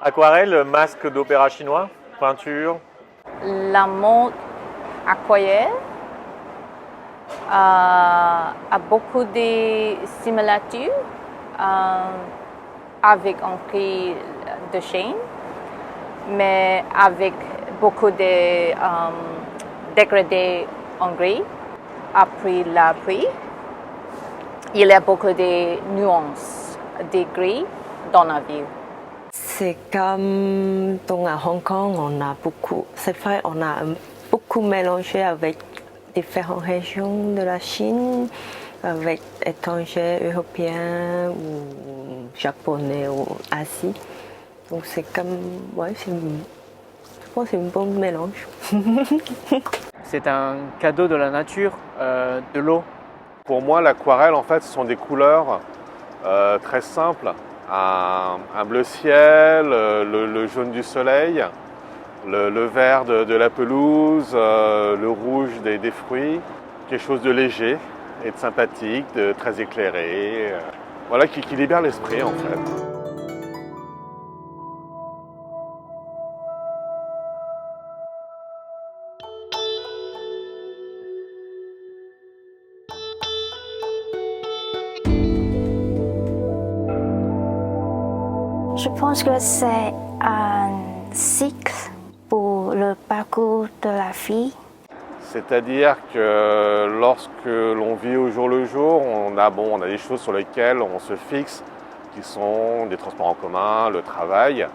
Aquarelle, masque d'opéra chinois, peinture. La mode aquarelle a beaucoup de similitudes avec un cri de chaîne, mais avec beaucoup de dégradés en gris. Après la pluie, il y a beaucoup de nuances de gris dans la ville. C'est comme donc à Hong Kong, on a beaucoup, c'est vrai, on a beaucoup mélangé avec différentes régions de la Chine, avec étrangers européens ou japonais ou Asie. Donc c'est comme, ouais, je pense que c'est un bon mélange. C'est un cadeau de la nature, de l'eau. Pour moi, l'aquarelle, en fait, ce sont des couleurs très simples. Un bleu ciel, le jaune du soleil, le vert de la pelouse, le rouge des fruits. Quelque chose de léger et de sympathique, de très éclairé. Voilà, qui libère l'esprit, en fait. Je pense que c'est un cycle pour le parcours de la vie. C'est-à-dire que lorsque l'on vit au jour le jour, on a des choses sur lesquelles on se fixe, qui sont des transports en commun, le travail.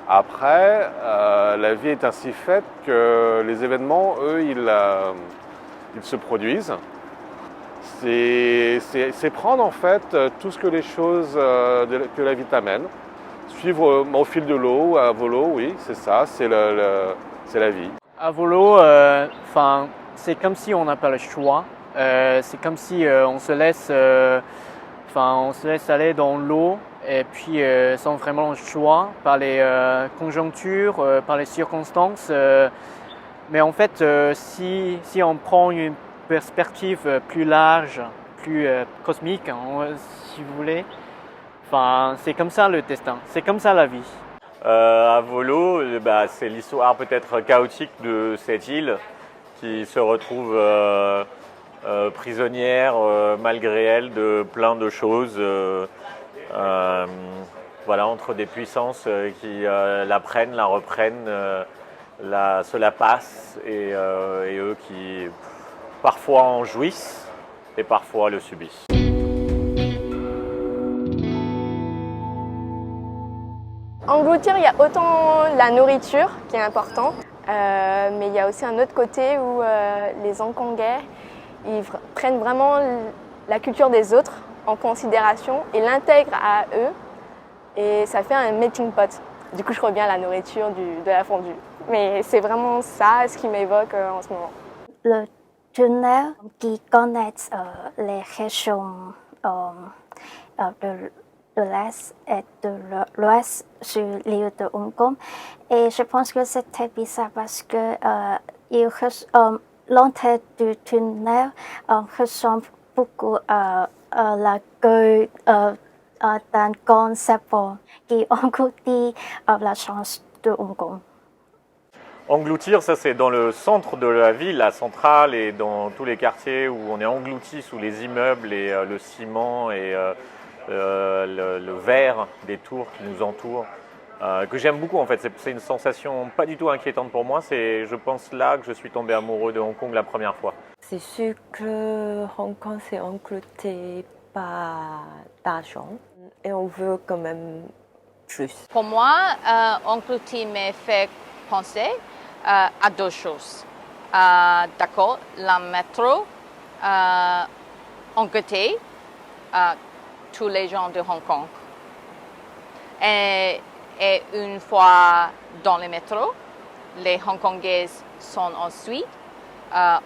Après, la vie est ainsi faite que les événements, eux, ils se produisent. C'est prendre en fait tout ce que les choses que la vie t'amène. Suivre au fil de l'eau, à volo, oui, c'est ça, c'est la vie. À volo, c'est comme si on n'a pas le choix. C'est comme si on se laisse aller dans l'eau et puis sans vraiment le choix par les conjonctures, par les circonstances. Mais en fait, si on prend une perspective plus large, plus cosmique, si vous voulez, c'est comme ça le destin, c'est comme ça la vie. À volo, c'est l'histoire peut-être chaotique de cette île qui se retrouve prisonnière malgré elle de plein de choses. Entre des puissances qui la prennent, la reprennent, se la passent et eux qui parfois en jouissent et parfois le subissent. Engloutir, il y a autant la nourriture qui est important, mais il y a aussi un autre côté où les Hongkongais ils prennent vraiment la culture des autres en considération et l'intègrent à eux et ça fait un melting pot. Du coup, je reviens à la nourriture de la fondue. Mais c'est vraiment ça ce qui m'évoque en ce moment. Le tunnel qui connecte les régions de l'Est et de l'Ouest sur l'île de Hong Kong. Et je pense que c'est très bizarre parce que l'entrée du tunnel ressemble beaucoup à la queue d'un grand serpent qui engloutit la chance de Hong Kong. Engloutir, ça c'est dans le centre de la ville, la centrale, et dans tous les quartiers où on est englouti sous les immeubles et le ciment et le verre des tours qui nous entourent, que j'aime beaucoup en fait. C'est une sensation pas du tout inquiétante pour moi. C'est, je pense, là que je suis tombé amoureux de Hong Kong la première fois. C'est sûr que Hong Kong c'est englouti par d'argent et on veut quand même plus. Pour moi, englouti me fait penser à deux choses. D'accord, la métro englouti tous les gens de Hong Kong. Et une fois dans le métro, les Hongkongais sont ensuite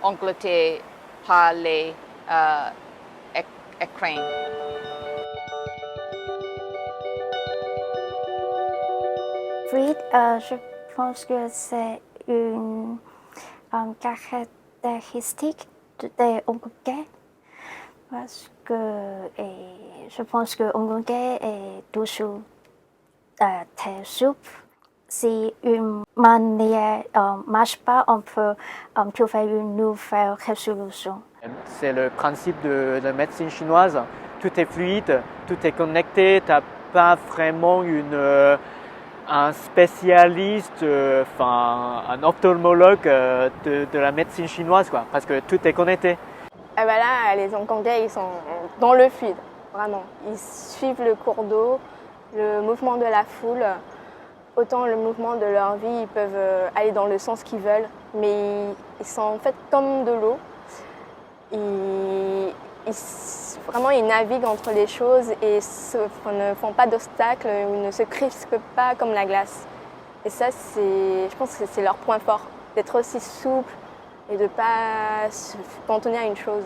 engloutis par les écrans. Oui, je pense que c'est une caractéristique des Hongkongais parce que je pense que Hongkongais est toujours thé soupe. Si une manière ne marche pas, on peut trouver une nouvelle résolution. C'est le principe de la médecine chinoise. Tout est fluide, tout est connecté. Tu n'as pas vraiment un spécialiste, un ophtalmologue de la médecine chinoise, quoi, parce que tout est connecté. Ah bah là, les Hongkongais, ils sont dans le fluide, vraiment. Ils suivent le cours d'eau, le mouvement de la foule. Autant le mouvement de leur vie, ils peuvent aller dans le sens qu'ils veulent, mais ils sont en fait comme de l'eau. Vraiment, ils naviguent entre les choses et ne font pas d'obstacles ou ne se crispent pas comme la glace. Et ça, je pense que c'est leur point fort, d'être aussi souple et de ne pas se cantonner à une chose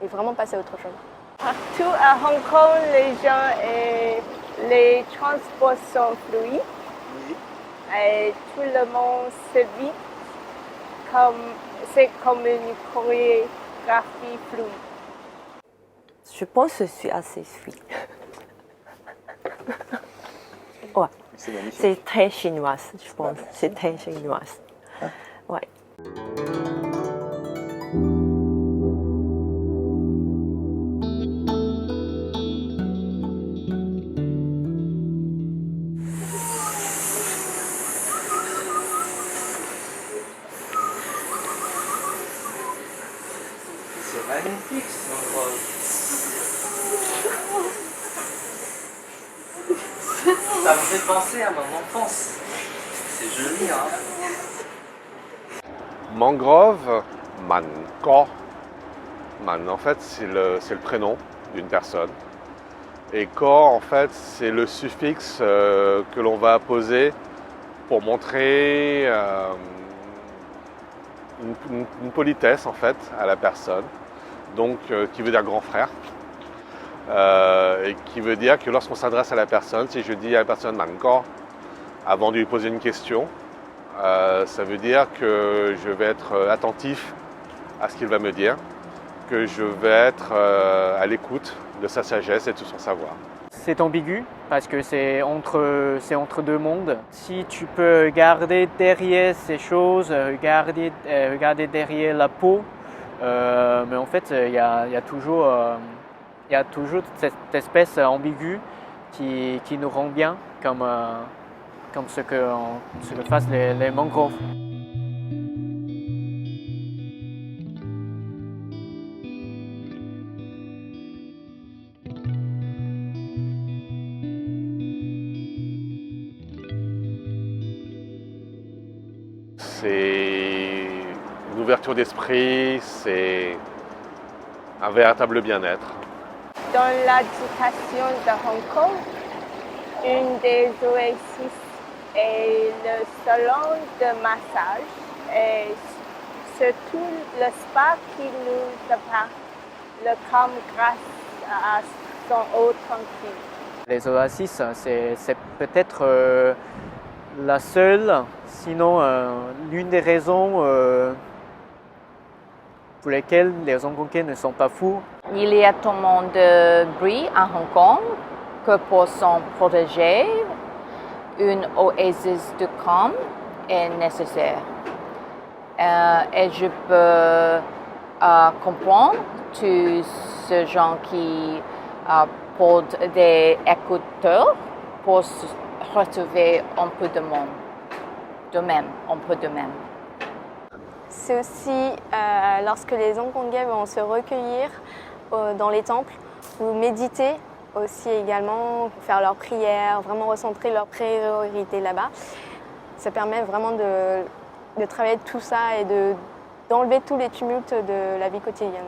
et vraiment passer à autre chose. Partout à Hong Kong, les gens et les transports sont fluides. Et tout le monde se vit c'est comme une chorégraphie fluide. Je pense que je suis assez fluide. Ouais. C'est très chinoise, je pense. C'est très chinoise. Ouais. C'est magnifique ce mangrove. Ça me fait penser à mon enfance. C'est joli, hein. Mangrove, Man Ko. Man, en fait, c'est le prénom d'une personne. Et Ko, en fait, c'est le suffixe que l'on va apposer pour montrer une politesse, en fait, à la personne. Donc, qui veut dire grand frère. Et qui veut dire que lorsqu'on s'adresse à la personne, si je dis à la personne Man Ko, avant de lui poser une question, ça veut dire que je vais être attentif à ce qu'il va me dire, que je vais être à l'écoute de sa sagesse et de son savoir. C'est ambigu parce que c'est entre deux mondes. Si tu peux regarder derrière ces choses, regarder derrière la peau, mais en fait il y a toujours cette espèce ambiguë qui nous rend bien, comme ce que fassent les mangroves. C'est une ouverture d'esprit, c'est un véritable bien-être. Dans l'éducation de Hong Kong, une des oasis est le salon de massage et surtout le spa qui nous apporte le calme grâce à son eau tranquille. Les oasis, c'est peut-être la seule, sinon l'une des raisons pour lesquelles les Hongkongais ne sont pas fous. Il y a tellement de bruit à Hong Kong que pour s'en protéger, une oasis de calme est nécessaire. Et je peux comprendre tous ces gens qui portent des écouteurs pour retrouver un peu de monde, un peu de même. C'est aussi lorsque les Hongkongais vont se recueillir dans les temples ou méditer aussi également, faire leurs prières, vraiment recentrer leurs priorités là-bas. Ça permet vraiment de travailler tout ça et d'enlever tous les tumultes de la vie quotidienne.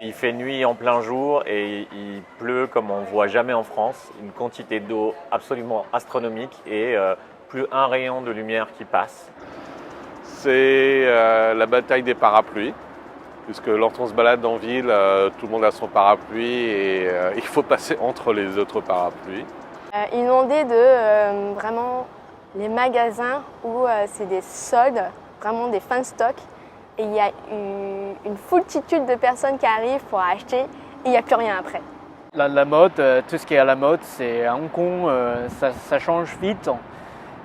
Il fait nuit en plein jour et il pleut comme on ne voit jamais en France, une quantité d'eau absolument astronomique et plus un rayon de lumière qui passe. C'est la bataille des parapluies, puisque lorsqu'on se balade en ville, tout le monde a son parapluie et il faut passer entre les autres parapluies. Inondé de vraiment les magasins où c'est des soldes, vraiment des fins stocks. et il y a une foultitude de personnes qui arrivent pour acheter et il n'y a plus rien après. La mode, tout ce qui est à la mode, c'est à Hong Kong, ça change vite.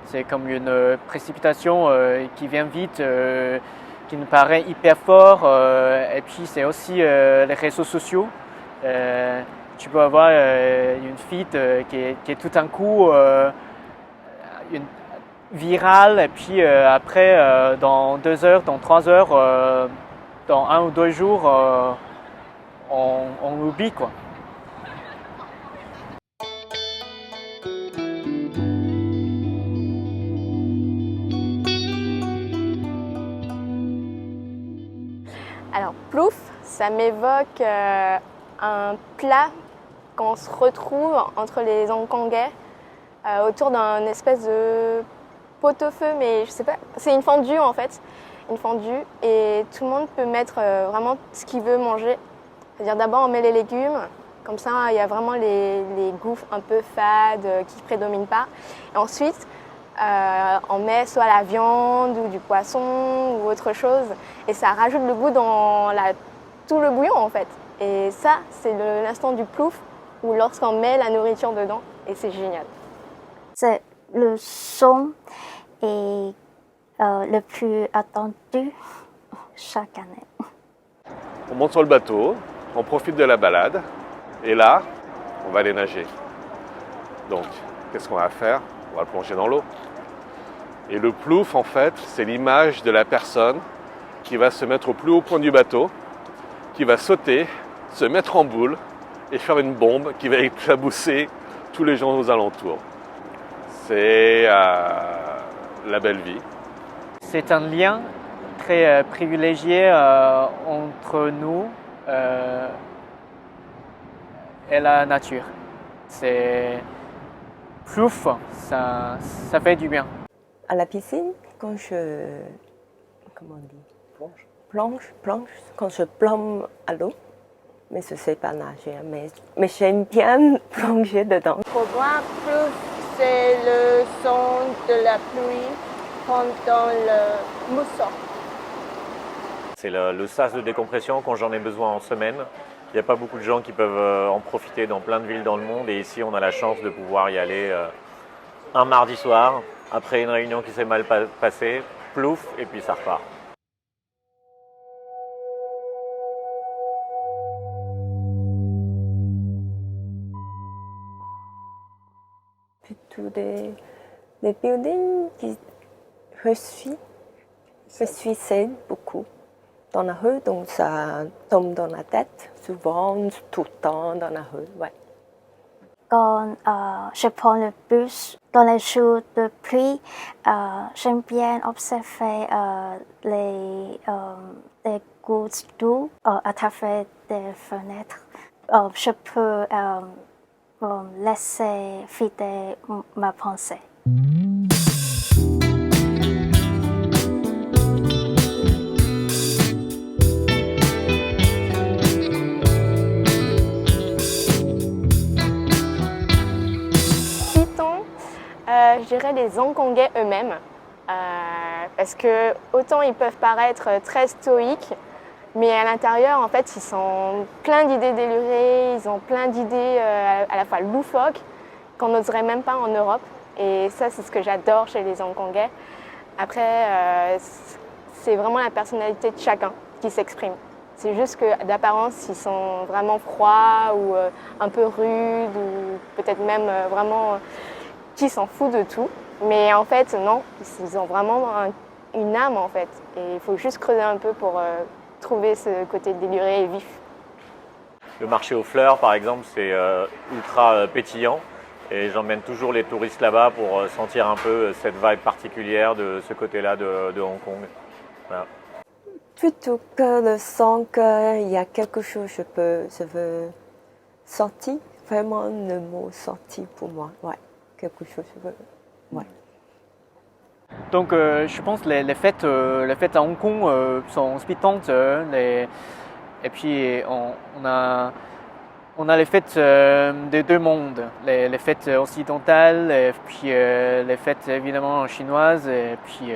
C'est comme une précipitation qui vient vite, qui nous paraît hyper fort. Et puis c'est aussi les réseaux sociaux. Tu peux avoir une feed qui est tout d'un coup virale et puis après dans 2 heures, dans 3 heures, dans 1 ou 2 jours, on l'oublie quoi. Alors plouf, ça m'évoque un plat qu'on se retrouve entre les Hongkongais autour d'un espèce de pot-au-feu, mais je sais pas, c'est une fondue en fait, une fondue et tout le monde peut mettre vraiment ce qu'il veut manger. C'est-à-dire d'abord on met les légumes, comme ça il y a vraiment les goûts un peu fades qui ne prédominent pas. Et ensuite on met soit la viande ou du poisson ou autre chose et ça rajoute le goût dans tout le bouillon en fait. Et ça c'est l'instant du plouf où lorsqu'on met la nourriture dedans et c'est génial. C'est le son et le plus attendu chaque année. On monte sur le bateau, on profite de la balade et là, on va aller nager. Donc, qu'est-ce qu'on va faire? On va plonger dans l'eau. Et le plouf, en fait, c'est l'image de la personne qui va se mettre au plus haut point du bateau, qui va sauter, se mettre en boule et faire une bombe qui va éclabousser tous les gens aux alentours. C'est la belle vie. C'est un lien très privilégié entre nous et la nature. C'est plouf, ça fait du bien. À la piscine, quand je plonge, quand je plombe à l'eau, mais je ne sais pas nager, mais j'aime bien plonger dedans. Pour moi, plouf, c'est le son de la pluie pendant le mousson. C'est le sas de décompression quand j'en ai besoin en semaine. Il n'y a pas beaucoup de gens qui peuvent en profiter dans plein de villes dans le monde et ici on a la chance de pouvoir y aller un mardi soir après une réunion qui s'est mal passée, plouf et puis ça repart. Plutôt des buildings qui je suis seule beaucoup dans la rue, donc ça tombe dans la tête, souvent, tout le temps dans la rue. Ouais. Quand je prends le bus dans les jours de pluie, j'aime bien observer les gouttes d'eau à travers des fenêtres. Je peux laisser vider ma pensée. Je dirais les Hongkongais eux-mêmes, parce que autant ils peuvent paraître très stoïques, mais à l'intérieur, en fait, ils sont pleins d'idées délurées, ils ont plein d'idées à la fois loufoques qu'on n'oserait même pas en Europe. Et ça, c'est ce que j'adore chez les Hongkongais. Après, c'est vraiment la personnalité de chacun qui s'exprime. C'est juste que d'apparence, ils sont vraiment froids ou un peu rudes ou peut-être même vraiment qui s'en foutent de tout. Mais en fait, non, ils ont vraiment une âme en fait. Et il faut juste creuser un peu pour trouver ce côté déluré et vif. Le marché aux fleurs, par exemple, c'est ultra pétillant. Et j'emmène toujours les touristes là-bas pour sentir un peu cette vibe particulière de ce côté-là de Hong Kong. Voilà. Plutôt que le son qu'il y a quelque chose je veux sortir, vraiment le mot sortir pour moi, ouais, quelque chose je veux, ouais. Donc je pense que les fêtes à Hong Kong sont inspirantes. Et puis on a les fêtes des deux mondes, les fêtes occidentales et puis les fêtes évidemment chinoises et puis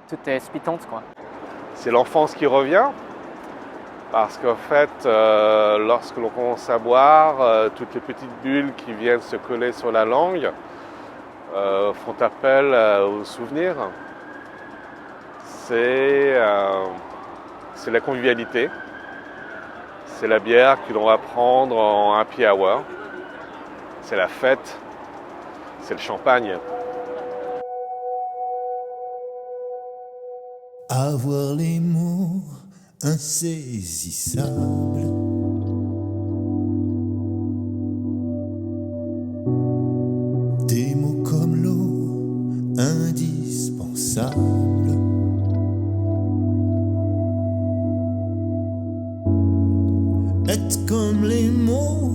tout est inspirant quoi. c'est l'enfance qui revient. Parce qu'en fait, lorsque l'on commence à boire, toutes les petites bulles qui viennent se coller sur la langue font appel aux souvenirs. C'est la convivialité. C'est la bière que l'on va prendre en happy hour. C'est la fête. C'est le champagne. Avoir les mots insaisissables, des mots comme l'eau indispensables, être comme les mots,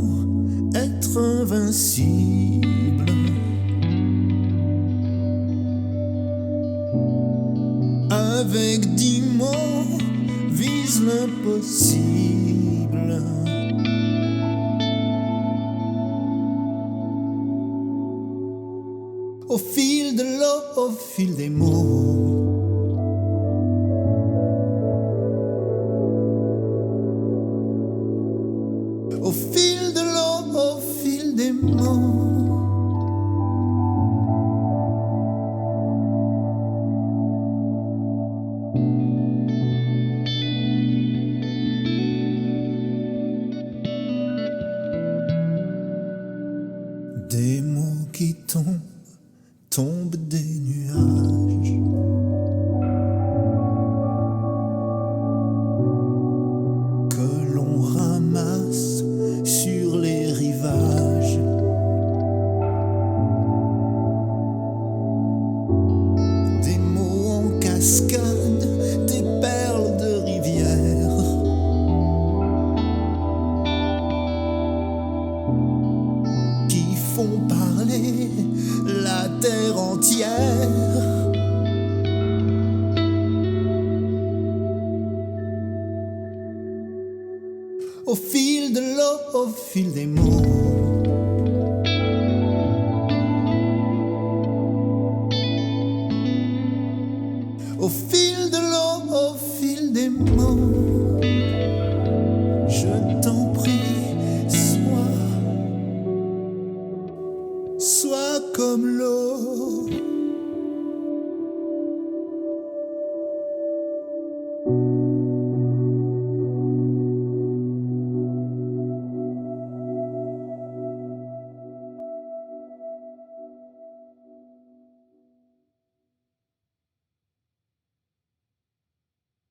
être invincible. Avec 10 mots, vise l'impossible. Au fil de l'eau, au fil des mots, au fil de l'eau, au fil des mots. Des mots qui tombent des nuages, que l'on ramasse sur les rivages. Des mots en cascade, des perles de rivière. Qui font parler la terre entière. Au fil de l'eau, au fil des mots.